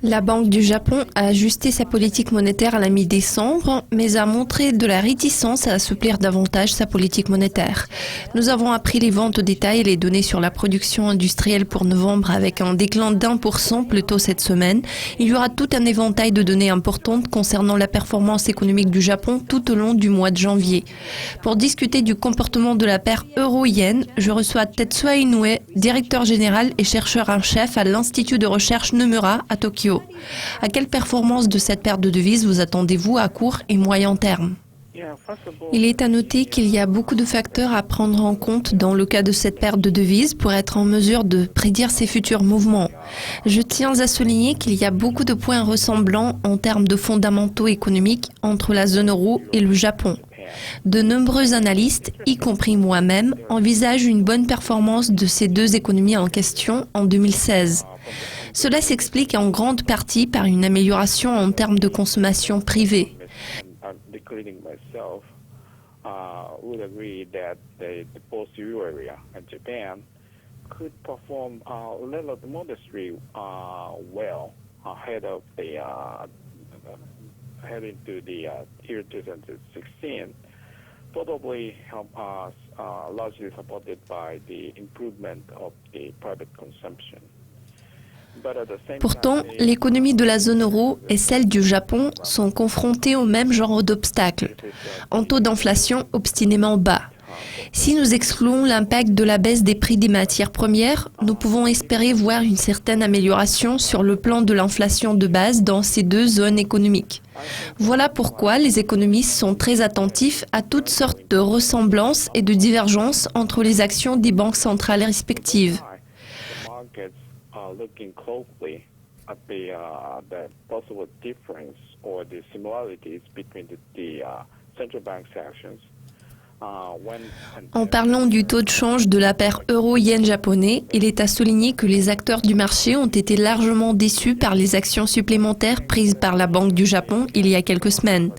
La Banque du Japon a ajusté sa politique monétaire à la mi-décembre, mais a montré de la réticence à assouplir davantage sa politique monétaire. Nous avons appris les ventes au détail et les données sur la production industrielle pour novembre avec un déclin d'1% plus tôt cette semaine. Il y aura tout un éventail de données importantes concernant la performance économique du Japon tout au long du mois de janvier. Pour discuter du comportement de la paire euro-yen, je reçois Tetsuya Inoue, directeur général et chercheur en chef à l'Institut de recherche Nomura à Tokyo. À quelle performance de cette paire de devises vous attendez-vous à court et moyen terme? Il est à noter qu'il y a beaucoup de facteurs à prendre en compte dans le cas de cette paire de devises pour être en mesure de prédire ses futurs mouvements. Je tiens à souligner qu'il y a beaucoup de points ressemblants en termes de fondamentaux économiques entre la zone euro et le Japon. De nombreux analystes, y compris moi-même, envisagent une bonne performance de ces deux économies en question en 2016. Cela s'explique en grande partie par une amélioration en termes de consommation privée. Probably largely supported by the improvement of the private consumption. Pourtant, l'économie de la zone euro et celle du Japon sont confrontées au même genre d'obstacles, un taux d'inflation obstinément bas. Si nous excluons l'impact de la baisse des prix des matières premières, nous pouvons espérer voir une certaine amélioration sur le plan de l'inflation de base dans ces deux zones économiques. Voilà pourquoi les économistes sont très attentifs à toutes sortes de ressemblances et de divergences entre les actions des banques centrales respectives. Looking closely at the possible difference or the similarities between the central bank's actions. En parlant du taux de change de la paire euro-yen japonais, il est à souligner que les acteurs du marché ont été largement déçus par les actions supplémentaires prises par la Banque du Japon il y a quelques semaines.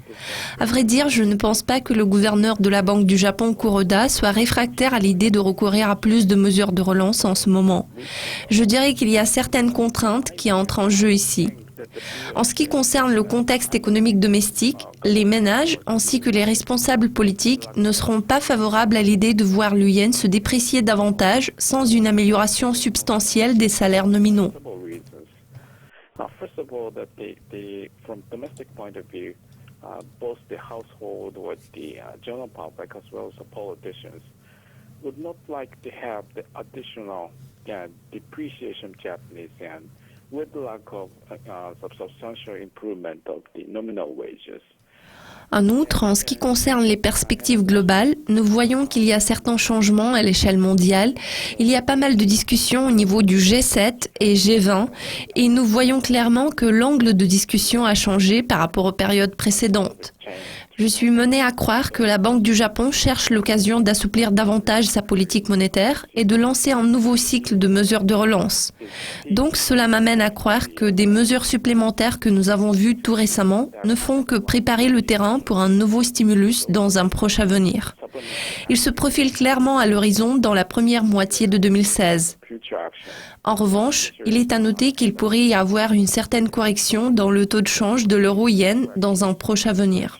À vrai dire, je ne pense pas que le gouverneur de la Banque du Japon, Kuroda, soit réfractaire à l'idée de recourir à plus de mesures de relance en ce moment. Je dirais qu'il y a certaines contraintes qui entrent en jeu ici. En ce qui concerne le contexte économique domestique, les ménages ainsi que les responsables politiques ne seront pas favorables à l'idée de voir le yen se déprécier davantage sans une amélioration substantielle des salaires nominaux. With the lack of substantial improvement of the nominal wages. En outre, en ce qui concerne les perspectives globales, nous voyons qu'il y a certains changements à l'échelle mondiale. Il y a pas mal de discussions au niveau du G7 et G20 et nous voyons clairement que l'angle de discussion a changé par rapport aux périodes précédentes. Je suis menée à croire que la Banque du Japon cherche l'occasion d'assouplir davantage sa politique monétaire et de lancer un nouveau cycle de mesures de relance. Donc cela m'amène à croire que des mesures supplémentaires que nous avons vues tout récemment ne font que préparer le terrain pour un nouveau stimulus dans un proche avenir. Il se profile clairement à l'horizon dans la première moitié de 2016. En revanche, il est à noter qu'il pourrait y avoir une certaine correction dans le taux de change de l'euro-yen dans un proche avenir.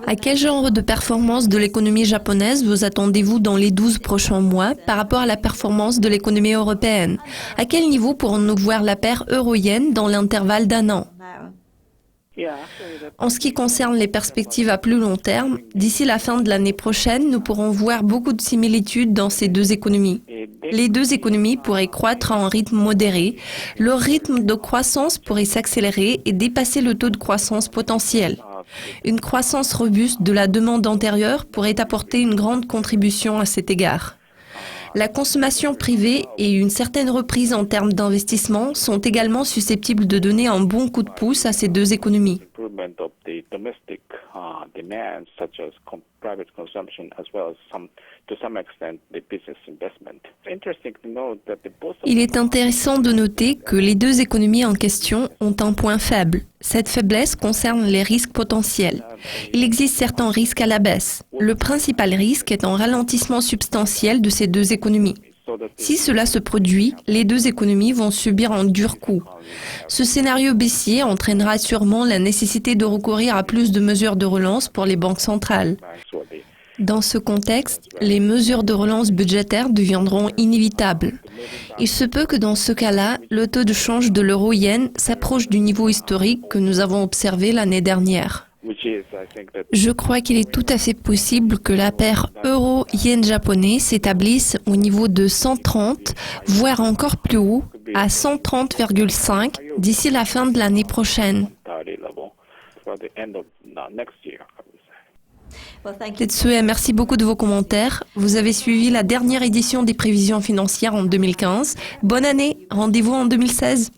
À quel genre de performance de l'économie japonaise vous attendez-vous dans les 12 prochains mois par rapport à la performance de l'économie européenne? À quel niveau pourrons-nous voir la paire euro-yen dans l'intervalle d'un an? En ce qui concerne les perspectives à plus long terme, d'ici la fin de l'année prochaine, nous pourrons voir beaucoup de similitudes dans ces deux économies. Les deux économies pourraient croître à un rythme modéré. Leur rythme de croissance pourrait s'accélérer et dépasser le taux de croissance potentiel. Une croissance robuste de la demande antérieure pourrait apporter une grande contribution à cet égard. La consommation privée et une certaine reprise en termes d'investissement sont également susceptibles de donner un bon coup de pouce à ces deux économies. Il est intéressant de noter que les deux économies en question ont un point faible. Cette faiblesse concerne les risques potentiels. Il existe certains risques à la baisse. Le principal risque est un ralentissement substantiel de ces deux économies. Si cela se produit, les deux économies vont subir un dur coup. Ce scénario baissier entraînera sûrement la nécessité de recourir à plus de mesures de relance pour les banques centrales. Dans ce contexte, les mesures de relance budgétaire deviendront inévitables. Il se peut que dans ce cas-là, le taux de change de l'euro-yen s'approche du niveau historique que nous avons observé l'année dernière. Je crois qu'il est tout à fait possible que la paire euro-yen japonais s'établisse au niveau de 130, voire encore plus haut, à 130,5 d'ici la fin de l'année prochaine. Tetsue, merci beaucoup de vos commentaires. Vous avez suivi la dernière édition des prévisions financières en 2015. Bonne année, rendez-vous en 2016.